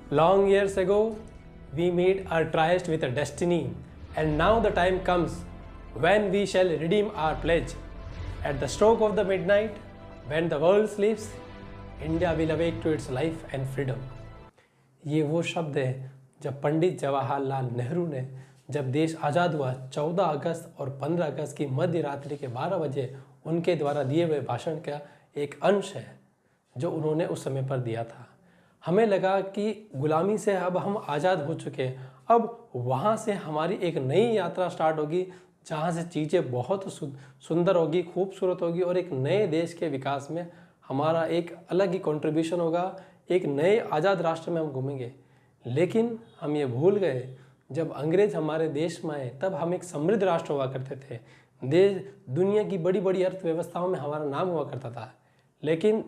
Long years ago, we made our tryst with a destiny, and now the time comes when we shall redeem our pledge. At the stroke of the midnight, when the world sleeps, India will awake to its life and freedom. ये वो शब्द है जब पंडित जवाहरलाल नेहरू ने जब देश आज़ाद हुआ 14 अगस्त और 15 अगस्त की मध्य रात्रि के 12 बजे उनके द्वारा दिए हुए भाषण का एक अंश है जो उन्होंने उस समय पर दिया था। हमें लगा कि गुलामी से अब हम आज़ाद हो चुके हैं, अब वहाँ से हमारी एक नई यात्रा स्टार्ट होगी जहाँ से चीज़ें बहुत सुंदर होगी, खूबसूरत होगी और एक नए देश के विकास में हमारा एक अलग ही कंट्रीब्यूशन होगा, एक नए आज़ाद राष्ट्र में हम घूमेंगे। लेकिन हम ये भूल गए जब अंग्रेज हमारे देश में आए तब हम एक समृद्ध राष्ट्र हुआ करते थे, देश दुनिया की बड़ी बड़ी अर्थव्यवस्थाओं में हमारा नाम हुआ करता था। लेकिन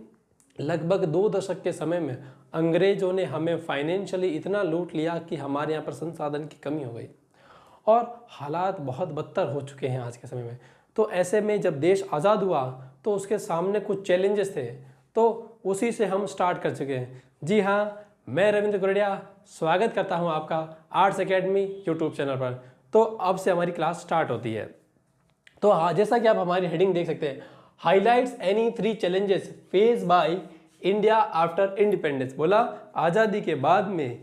लगभग 2 दशक के समय में अंग्रेज़ों ने हमें फाइनेंशियली इतना लूट लिया कि हमारे यहाँ पर संसाधन की कमी हो गई और हालात बहुत बदतर हो चुके हैं आज के समय में। तो ऐसे में जब देश आज़ाद हुआ तो उसके सामने कुछ चैलेंजेस थे, तो उसी से हम स्टार्ट कर चुके हैं। जी हाँ, मैं रविंद्र गुरडिया स्वागत करता हूँ आपका आर्ट्स एकेडमी यूट्यूब चैनल पर। तो अब से हमारी क्लास स्टार्ट होती है। तो हाँ, जैसा कि आप हमारी हेडिंग देख सकते हैं, highlights any 3 challenges face by India after independence. बोला आज़ादी के बाद में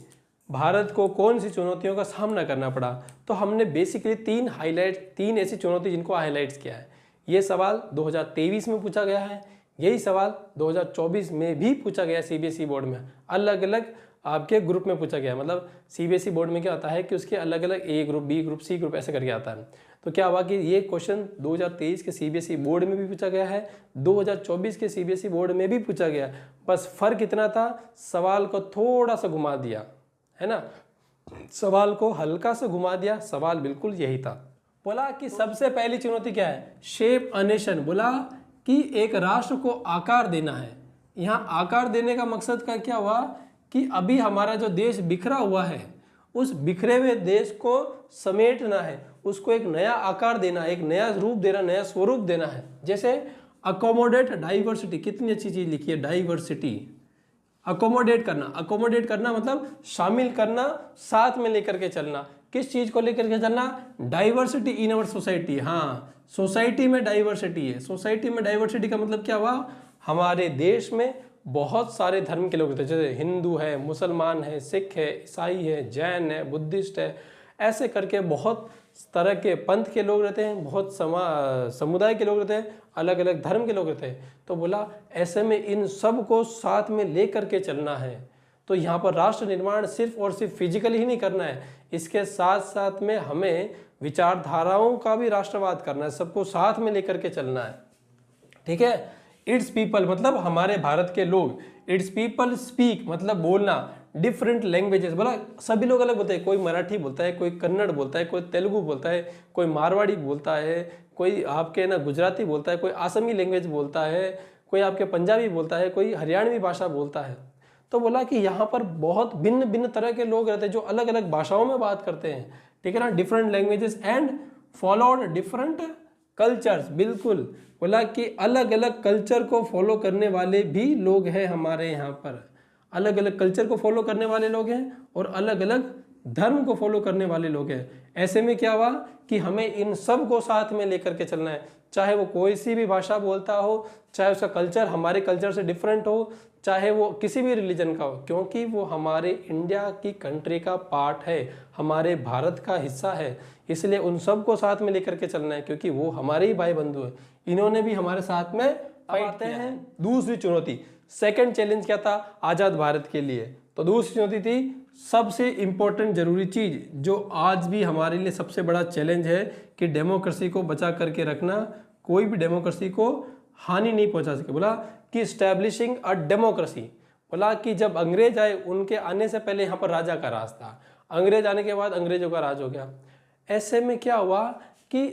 भारत को कौन सी चुनौतियों का सामना करना पड़ा। तो हमने बेसिकली 3 ऐसी चुनौती जिनको हाईलाइट्स किया है। ये सवाल 2023 में पूछा गया है, यही सवाल 2024 में भी पूछा गया सीबीएसई बोर्ड में, अलग अलग आपके ग्रुप में पूछा गया। मतलब सीबीएसई बोर्ड में क्या होता है कि उसके अलग अलग A group, B group, C group ऐसे करके आता है। तो क्या हुआ कि ये क्वेश्चन 2023 के सीबीएसई बोर्ड में भी पूछा गया है, 2024 के सीबीएसई बोर्ड में भी पूछा गया। बस फर्क इतना था, सवाल को थोड़ा सा घुमा दिया, है ना, सवाल को हल्का सा घुमा दिया, सवाल बिल्कुल यही था। बोला कि सबसे पहली चुनौती क्या है, शेप अ नेशन। बोला कि एक राष्ट्र को आकार देना है। यहाँ आकार देने का मकसद का क्या हुआ कि अभी हमारा जो देश बिखरा हुआ है, उस बिखरे हुए देश को समेटना है, उसको एक नया आकार देना, एक नया रूप देना, नया स्वरूप देना है। जैसे अकोमोडेट डाइवर्सिटी, कितनी अच्छी चीज़ लिखी है, डाइवर्सिटी, अकोमोडेट करना मतलब शामिल करना, साथ में लेकर के चलना। किस चीज़ को लेकर के चलना, डाइवर्सिटी इन अवर सोसाइटी। हाँ, सोसाइटी में डाइवर्सिटी है। सोसाइटी में डाइवर्सिटी का मतलब क्या हुआ, हमारे देश में बहुत सारे धर्म के लोग रहते हैं, जैसे हिंदू है, मुसलमान है, सिख है, ईसाई है, जैन है, बुद्धिस्ट है, ऐसे करके बहुत तरह के पंथ के लोग रहते हैं, बहुत समुदाय के लोग रहते हैं, अलग अलग धर्म के लोग रहते हैं। तो बोला ऐसे में इन सब को साथ में ले करके चलना है। तो यहाँ पर राष्ट्र निर्माण सिर्फ और सिर्फ फिजिकली ही नहीं करना है, इसके साथ साथ में हमें विचारधाराओं का भी राष्ट्रवाद करना है, सबको साथ में लेकर के चलना है। ठीक है, इट्स पीपल मतलब हमारे भारत के लोग, इट्स पीपल स्पीक मतलब बोलना, डिफरेंट लैंग्वेजेस। बोला सभी लोग अलग बोलते हैं, कोई मराठी बोलता है, कोई कन्नड़ बोलता है, कोई तेलुगु बोलता है, कोई मारवाड़ी बोलता है, कोई आपके ना गुजराती बोलता है, कोई असमी लैंग्वेज बोलता है, कोई आपके पंजाबी बोलता है, कोई हरियाणवी भाषा बोलता है। तो बोला कि यहाँ पर बहुत भिन्न भिन्न तरह के लोग रहते हैं जो अलग अलग भाषाओं में बात करते हैं। ठीक है ना, different languages and followed different cultures. बिल्कुल, बोला कि अलग अलग कल्चर को फॉलो करने वाले भी लोग हैं हमारे यहाँ पर, अलग अलग कल्चर को फॉलो करने वाले लोग हैं और अलग अलग धर्म को फॉलो करने वाले लोग हैं। ऐसे में क्या हुआ कि हमें इन सब को साथ में लेकर के चलना है, चाहे वो कोई सी भी भाषा बोलता हो, चाहे उसका कल्चर हमारे कल्चर से डिफरेंट हो, चाहे वो किसी भी रिलीजन का हो, क्योंकि वो हमारे इंडिया की कंट्री का पार्ट है, हमारे भारत का हिस्सा है। इसलिए उन सब को साथ में लेकर के चलना है, क्योंकि वो हमारे ही भाई बंधु हैं, इन्होंने भी हमारे साथ में आते हैं। दूसरी चुनौती, सेकंड चैलेंज क्या था आज़ाद भारत के लिए, तो दूसरी चुनौती थी सबसे इंपॉर्टेंट जरूरी चीज़ जो आज भी हमारे लिए सबसे बड़ा चैलेंज है कि डेमोक्रेसी को बचा करके रखना, कोई भी डेमोक्रेसी को हानि नहीं पहुंचा सके। बोला कि स्टैब्लिशिंग अ डेमोक्रेसी। बोला कि जब अंग्रेज आए उनके आने से पहले यहाँ पर राजा का राज था, अंग्रेज आने के बाद अंग्रेजों का राज हो गया। ऐसे में क्या हुआ कि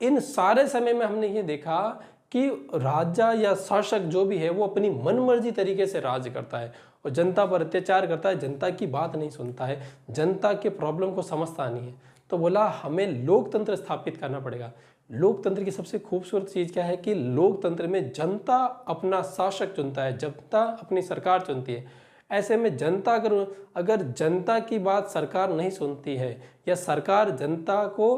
इन सारे समय में हमने ये देखा कि राजा या शासक जो भी है वो अपनी मनमर्जी तरीके से राज करता है और जनता पर अत्याचार करता है, जनता की बात नहीं सुनता है, जनता के प्रॉब्लम को समझता नहीं है। तो बोला हमें लोकतंत्र स्थापित करना पड़ेगा। लोकतंत्र की सबसे खूबसूरत चीज़ क्या है कि लोकतंत्र में जनता अपना शासक चुनता है, जनता अपनी सरकार चुनती है। ऐसे में जनता अगर जनता की बात सरकार नहीं सुनती है या सरकार जनता को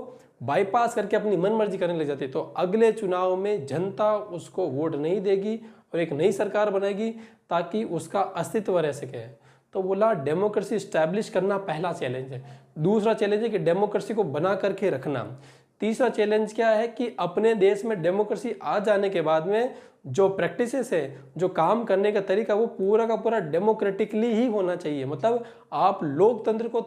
बाईपास करके अपनी मनमर्जी करने लग जाती है, तो अगले चुनाव में जनता उसको वोट नहीं देगी और एक नई सरकार बनाएगी ताकि उसका अस्तित्व रह सके। तो बोला डेमोक्रेसी स्टैब्लिश करना पहला चैलेंज है। दूसरा चैलेंज है कि डेमोक्रेसी को बना करके रखना। तीसरा चैलेंज क्या है कि अपने देश में डेमोक्रेसी आ जाने के बाद में जो प्रैक्टिसेस है, जो काम करने का तरीका, वो पूरा का पूरा डेमोक्रेटिकली ही होना चाहिए। मतलब आप लोकतंत्र को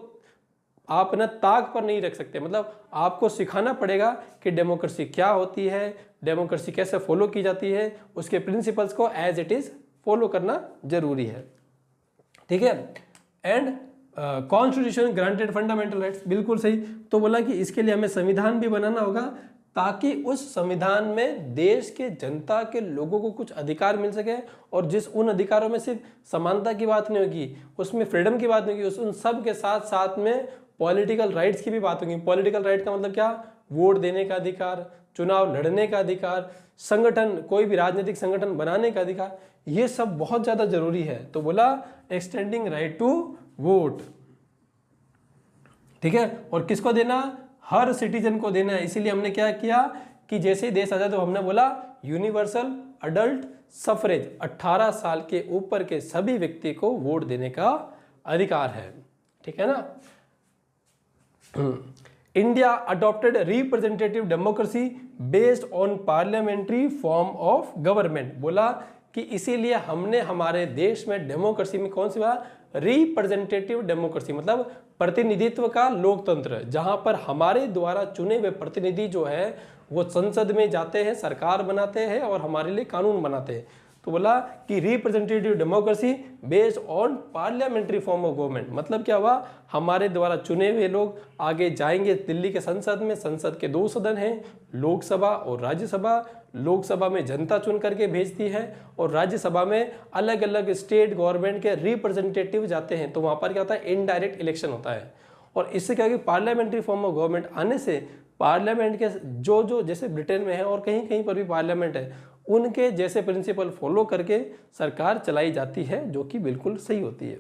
आप ना ताक पर नहीं रख सकते, मतलब आपको सिखाना पड़ेगा कि डेमोक्रेसी क्या होती है, डेमोक्रेसी कैसे फॉलो की जाती है, उसके प्रिंसिपल्स को एज इट इज फॉलो करना जरूरी है। ठीक है। And constitution granted fundamental rights, बिल्कुल सही। तो बोला कि इसके लिए हमें संविधान भी बनाना होगा ताकि उस संविधान में देश के जनता के लोगों को कुछ अधिकार मिल सके, और जिस उन अधिकारों में सिर्फ समानता की बात नहीं होगी, उसमें फ्रीडम की बात नहीं होगी, उन सब के साथ साथ में पॉलिटिकल राइट्स की भी बात होगी। पॉलिटिकल राइट का मतलब क्या? वोट देने का अधिकार, चुनाव लड़ने का अधिकार, संगठन, कोई भी राजनीतिक संगठन बनाने का अधिकार, ये सब बहुत ज्यादा जरूरी है। तो बोला एक्सटेंडिंग राइट टू वोट। ठीक है। और किसको देना? हर सिटीजन को देना है। इसीलिए हमने क्या किया कि जैसे ही देश आजाद तो हमने बोला यूनिवर्सल अडल्ट सफरेज, 18 साल के ऊपर के सभी व्यक्ति को वोट देने का अधिकार है। ठीक है ना। India adopted representative democracy based on parliamentary form of government. बोला कि इसीलिए हमने हमारे देश में डेमोक्रेसी में कौन सी बात? रिप्रेजेंटेटिव डेमोक्रेसी, मतलब प्रतिनिधित्व का लोकतंत्र, जहां पर हमारे द्वारा चुने हुए प्रतिनिधि जो है वो संसद में जाते हैं, सरकार बनाते हैं और हमारे लिए कानून बनाते हैं। तो बोला कि representative democracy based on parliamentary form of government, मतलब क्या हुआ? हमारे द्वारा चुने हुए लोग आगे जाएंगे दिल्ली के संसद में। संसद के 2 सदन हैं, लोकसभा और राज्यसभा। लोकसभा में जनता चुन करके भेजती है और राज्यसभा में अलग अलग स्टेट गवर्नमेंट के रिप्रेजेंटेटिव जाते हैं। तो वहां पर क्या होता है? इनडायरेक्ट इलेक्शन होता है। और इससे क्या है कि पार्लियामेंट्री फॉर्म ऑफ गवर्नमेंट आने से पार्लियामेंट के जो जैसे ब्रिटेन में है और कहीं कहीं पर भी पार्लियामेंट है, उनके जैसे प्रिंसिपल फॉलो करके सरकार चलाई जाती है, जो कि बिल्कुल सही होती है।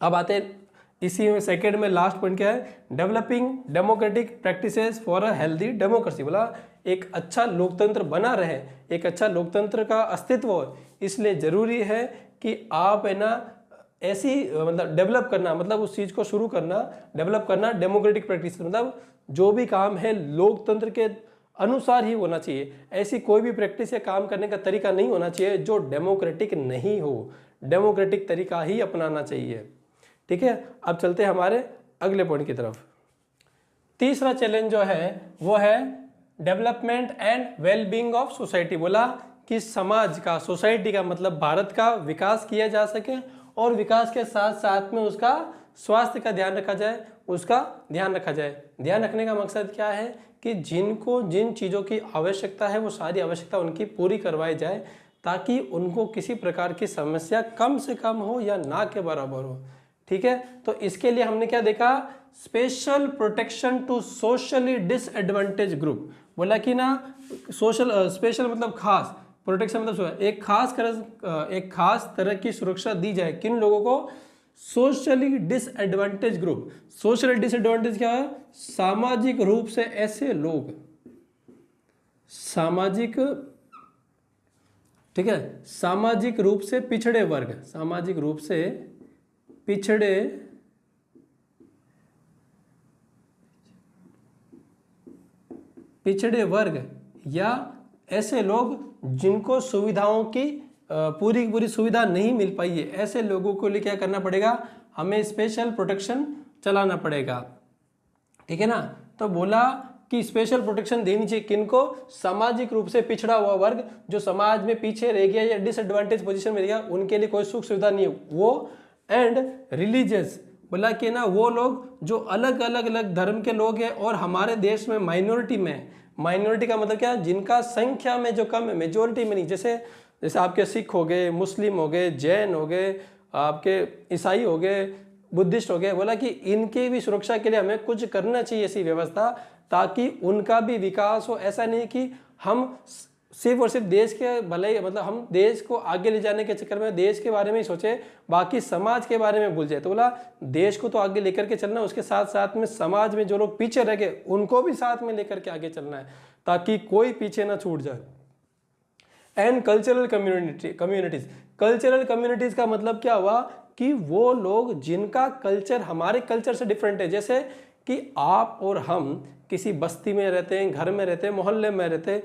अब आते हैं इसी में सेकेंड में लास्ट पॉइंट क्या है? Developing democratic practices for a healthy democracy. बोला एक अच्छा लोकतंत्र बना रहे, एक अच्छा लोकतंत्र का अस्तित्व हो, इसलिए जरूरी है कि आप है ना ऐसी मतलब डेवलप करना, मतलब उस चीज को शुरू करना, डेवलप करना डेमोक्रेटिक प्रैक्टिस, मतलब जो भी काम है लोकतंत्र के अनुसार ही होना चाहिए। ऐसी कोई भी प्रैक्टिस या काम करने का तरीका नहीं होना चाहिए जो डेमोक्रेटिक नहीं हो। डेमोक्रेटिक तरीका ही अपनाना चाहिए। ठीक है। अब चलते हैं हमारे अगले पॉइंट की तरफ। तीसरा चैलेंज जो है वो है development and wellbeing of society. बोला कि समाज का, सोसाइटी का मतलब भारत का विकास किया जा सके और विकास के साथ साथ में उसका स्वास्थ्य का ध्यान रखा जाए, उसका ध्यान रखा जाए। ध्यान रखने का मकसद क्या है कि जिनको जिन चीज़ों की आवश्यकता है वो सारी आवश्यकता उनकी पूरी करवाई जाए, ताकि उनको किसी प्रकार की समस्या कम से कम हो या ना के बराबर हो। ठीक है। तो इसके लिए हमने क्या देखा? Special protection to socially disadvantage group. बोला कि ना सोशल स्पेशल मतलब खास, प्रोटेक्शन मतलब एक खास तरह की सुरक्षा दी जाए। किन लोगों को? Socially disadvantage group. Socially disadvantage क्या है? सामाजिक रूप से ऐसे लोग, सामाजिक, ठीक है, सामाजिक रूप से पिछड़े वर्ग, सामाजिक रूप से पिछड़े वर्ग या ऐसे लोग जिनको सुविधाओं की पूरी सुविधा नहीं मिल पाई है, ऐसे लोगों को लिए क्या करना पड़ेगा? हमें स्पेशल प्रोटेक्शन चलाना पड़ेगा। ठीक है ना। तो बोला कि स्पेशल प्रोटेक्शन देनी चाहिए किनको? सामाजिक रूप से पिछड़ा हुआ वर्ग, जो समाज में पीछे रह गया या डिसएडवांटेज पोजीशन में रह गया, उनके लिए कोई सुख सुविधा नहीं है वो। एंड रिलीजियस, बोला कि ना वो लोग जो अलग अलग धर्म के लोग हैं और हमारे देश में माइनॉरिटी में, माइनॉरिटी का मतलब क्या? जिनका संख्या में जो कम है, मेजोरिटी में नहीं। जैसे आपके सिख हो गए, मुस्लिम हो गए, जैन हो गए, आपके ईसाई हो गए, बुद्धिस्ट हो गए। बोला कि इनके भी सुरक्षा के लिए हमें कुछ करना चाहिए ऐसी व्यवस्था, ताकि उनका भी विकास हो। ऐसा नहीं कि हम सिर्फ और सिर्फ देश के भले मतलब हम देश को आगे ले जाने के चक्कर में देश के बारे में ही सोचे, बाकी समाज के बारे में भूल जाए। तो बोला देश को तो आगे लेकर के चलना है, उसके साथ साथ में समाज में जो लोग पीछे रह गए उनको भी साथ में लेकर के आगे चलना है ताकि कोई पीछे ना छूट जाए। And cultural communities, cultural communities का मतलब क्या हुआ कि वो लोग जिनका कल्चर हमारे कल्चर से डिफरेंट है। जैसे कि आप और हम किसी बस्ती में रहते हैं, घर में रहते हैं, मोहल्ले में रहते हैं,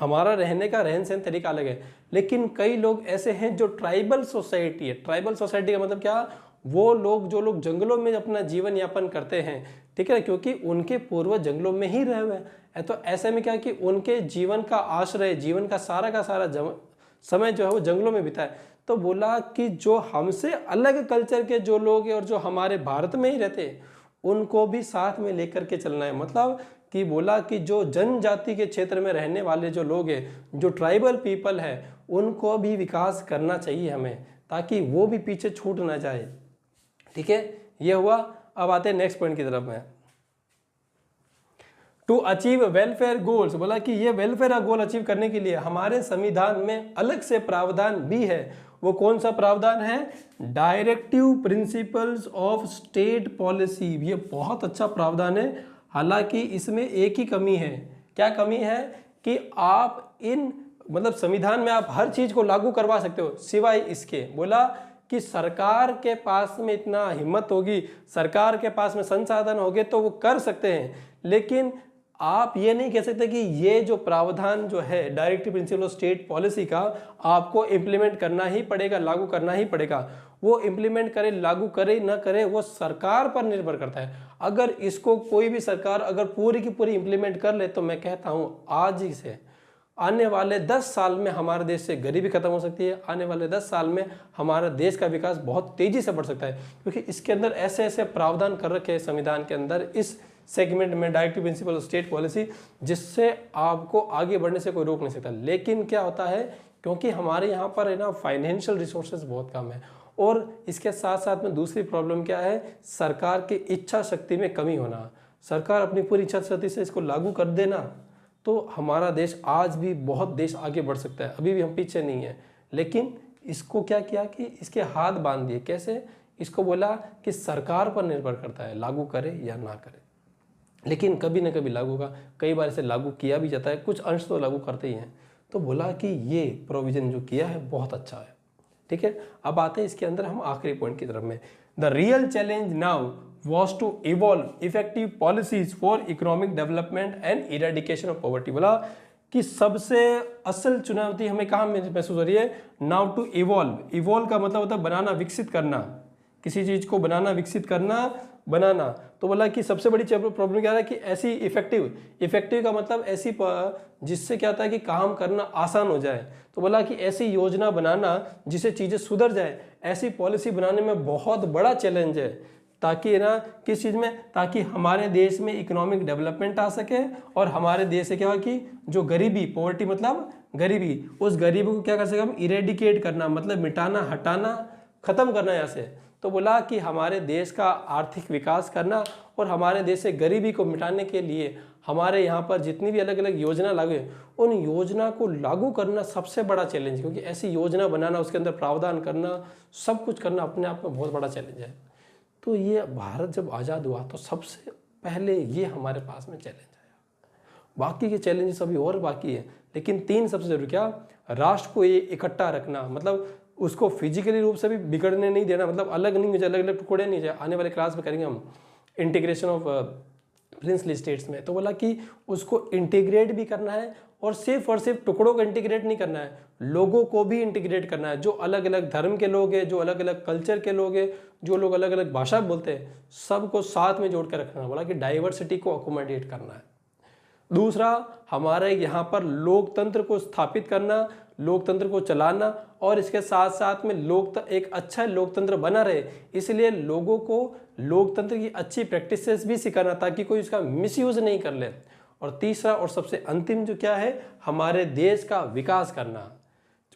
हमारा रहने का रहन सहन तरीका अलग है। लेकिन कई लोग ऐसे हैं जो ट्राइबल सोसाइटी है। ट्राइबल सोसाइटी का मतलब क्या, वो लोग जो लोग जंगलों में अपना जीवन यापन करते हैं, ठीक है, क्योंकि उनके पूर्वज जंगलों में ही रहे हुए हैं। तो ऐसे में क्या कि उनके जीवन का आश्रय, जीवन का सारा समय जो है वो जंगलों में बिता है। तो बोला कि जो हमसे अलग कल्चर के जो लोग हैं और जो हमारे भारत में ही रहते हैं उनको भी साथ में लेकर के चलना है। मतलब कि बोला कि जो जनजाति के क्षेत्र में रहने वाले जो लोग हैं, जो ट्राइबल पीपल है, उनको भी विकास करना चाहिए हमें, ताकि वो भी पीछे छूट ना जाए। ठीक है, ये हुआ। अब आते हैं नेक्स्ट पॉइंट की तरफ में। टू अचीव वेलफेयर गोल्स, बोला कि ये वेलफेयर गोल अचीव करने के लिए हमारे संविधान में अलग से प्रावधान भी है। वो कौन सा प्रावधान है, directive principles of state policy. ये बहुत अच्छा प्रावधान है। हालांकि इसमें एक ही कमी है। क्या कमी है कि आप इन मतलब संविधान में आप हर चीज को लागू करवा सकते हो सिवाय इसके। बोला कि सरकार के पास में इतना हिम्मत होगी, सरकार के पास में संसाधन होंगे तो वो कर सकते हैं, लेकिन आप ये नहीं कह सकते कि ये जो प्रावधान जो है directive principle of state policy का आपको इम्प्लीमेंट करना ही पड़ेगा, लागू करना ही पड़ेगा। वो इम्प्लीमेंट करे, लागू करे ना करे, वो सरकार पर निर्भर करता है। अगर इसको कोई भी सरकार अगर पूरी की पूरी इम्प्लीमेंट कर ले तो मैं कहता हूँ आज ही से आने वाले 10 साल में हमारे देश से गरीबी खत्म हो सकती है। आने वाले 10 साल में हमारा देश का विकास बहुत तेजी से बढ़ सकता है, क्योंकि इसके अंदर ऐसे ऐसे प्रावधान कर रखे हैं संविधान के अंदर इस सेगमेंट में directive principle of state policy, जिससे आपको आगे बढ़ने से कोई रोक नहीं सकता। लेकिन क्या होता है, क्योंकि हमारे यहाँ पर है ना फाइनेंशियल रिसोर्सेज बहुत कम है, और इसके साथ साथ में दूसरी प्रॉब्लम क्या है, सरकार की इच्छा शक्ति में कमी होना। सरकार अपनी पूरी इच्छा शक्ति से इसको लागू कर देना तो हमारा देश आज भी बहुत देश आगे बढ़ सकता है। अभी भी हम पीछे नहीं है, लेकिन इसको क्या किया कि इसके हाथ बांध दिए। कैसे, इसको बोला कि सरकार पर निर्भर करता है लागू करे या ना करे, लेकिन कभी ना कभी लागू होगा। कई बार इसे लागू किया भी जाता है, कुछ अंश तो लागू करते ही हैं। तो बोला कि ये प्रोविजन जो किया है बहुत अच्छा है। ठीक है, अब आते हैं इसके अंदर हम आखिरी पॉइंट की तरफ में। The real challenge now was to evolve effective policies for economic development and eradication of poverty। बोला कि सबसे असल चुनौती हमें कहाँ महसूस हो रही है, नाउ टू इवॉल्व। इवॉल्व का मतलब होता है बनाना, विकसित करना, किसी चीज को बनाना, विकसित करना, बनाना। तो बोला कि सबसे बड़ी प्रॉब्लम क्या है कि ऐसी इफेक्टिव का मतलब ऐसी जिससे क्या होता है कि काम करना आसान हो जाए। तो बोला कि ऐसी योजना बनाना जिससे चीजें सुधर जाए, ऐसी पॉलिसी बनाने में बहुत बड़ा चैलेंज है, ताकि ना किस चीज़ में, ताकि हमारे देश में इकोनॉमिक डेवलपमेंट आ सके और हमारे देश से क्या हो कि जो गरीबी, पॉवर्टी मतलब गरीबी, उस गरीबी को क्या कर सके हम, इरेडिकेट करना मतलब मिटाना, हटाना, खत्म करना यहाँ से। तो बोला कि हमारे देश का आर्थिक विकास करना और हमारे देश से गरीबी को मिटाने के लिए हमारे यहाँ पर जितनी भी अलग अलग योजना लागू है उन योजना को लागू करना सबसे बड़ा चैलेंज, क्योंकि ऐसी योजना बनाना, उसके अंदर प्रावधान करना, सब कुछ करना अपने आप में बहुत बड़ा चैलेंज है। तो ये भारत जब आज़ाद हुआ तो सबसे पहले ये हमारे पास में चैलेंज आया। बाकी के चैलेंजेस अभी और बाकी है, लेकिन 3 सबसे जरूरी, क्या, राष्ट्र को ये इकट्ठा रखना, मतलब उसको फिजिकली रूप से भी बिगड़ने नहीं देना, मतलब अलग नहीं हो जाए, अलग अलग टुकड़े नहीं जाए। आने वाले क्लास में करेंगे हम इंटीग्रेशन ऑफ प्रिंसली स्टेट्स में। तो बोला कि उसको इंटीग्रेट भी करना है और सिर्फ टुकड़ों को इंटीग्रेट नहीं करना है, लोगों को भी इंटीग्रेट करना है। जो अलग अलग धर्म के लोग हैं, जो अलग अलग कल्चर के लोग हैं, जो लोग अलग अलग भाषा बोलते हैं, सबको साथ में जोड़ कर रखना है। बोला कि डाइवर्सिटी को अकोमोडेट करना है। दूसरा, हमारे यहाँ पर लोकतंत्र को स्थापित करना, लोकतंत्र को चलाना, और इसके साथ साथ में एक अच्छा लोकतंत्र बना रहे, इसलिए लोगों को लोकतंत्र की अच्छी प्रैक्टिसेस भी सिखाना ताकि कोई उसका मिसयूज नहीं कर ले। और तीसरा और सबसे अंतिम जो क्या है, हमारे देश का विकास करना।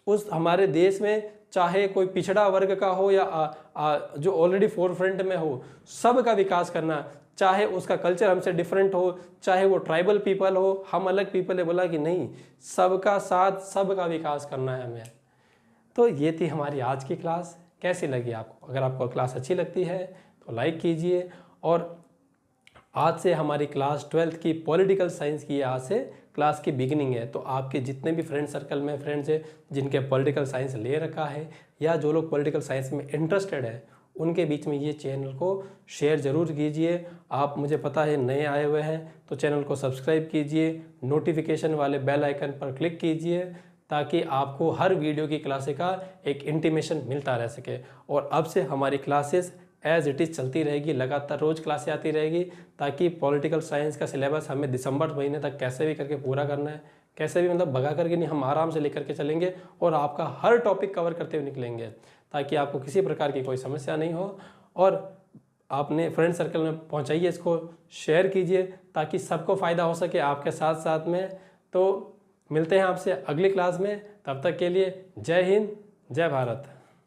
उस हमारे देश में चाहे कोई पिछड़ा वर्ग का हो या जो ऑलरेडी फोरफ्रंट में हो, सब का विकास करना। चाहे उसका कल्चर हमसे डिफरेंट हो, चाहे वो ट्राइबल पीपल हो, हम अलग पीपल है, बोला कि नहीं, सबका साथ सबका विकास करना है हमें। तो ये थी हमारी आज की क्लास। कैसी लगी आपको? अगर आपको क्लास अच्छी लगती है तो लाइक कीजिए। और आज से हमारी क्लास 12th की पॉलिटिकल साइंस की आज से क्लास की बिगिनिंग है। तो आपके जितने भी फ्रेंड सर्कल में फ्रेंड्स हैं जिनके पॉलिटिकल साइंस ले रखा है या जो लोग पॉलिटिकल साइंस में इंटरेस्टेड है, उनके बीच में ये चैनल को शेयर ज़रूर कीजिए। आप, मुझे पता है नए आए हुए हैं, तो चैनल को सब्सक्राइब कीजिए, नोटिफिकेशन वाले बेल आइकन पर क्लिक कीजिए ताकि आपको हर वीडियो की क्लासे का एक इंटीमेशन मिलता रह सके। और अब से हमारी क्लासेस एज इट इज़ चलती रहेगी, लगातार रोज़ क्लासें आती रहेगी, ताकि पॉलिटिकल साइंस का सिलेबस हमें दिसंबर महीने तक कैसे भी करके पूरा करना है। कैसे भी मतलब भगा करके नहीं, हम आराम से लेकर के चलेंगे और आपका हर टॉपिक कवर करते हुए निकलेंगे ताकि आपको किसी प्रकार की कोई समस्या नहीं हो। और आपने फ्रेंड सर्कल में पहुंचाइए, इसको शेयर कीजिए ताकि सबको फ़ायदा हो सके आपके साथ साथ में। तो मिलते हैं आपसे अगली क्लास में, तब तक के लिए जय हिंद, जय भारत।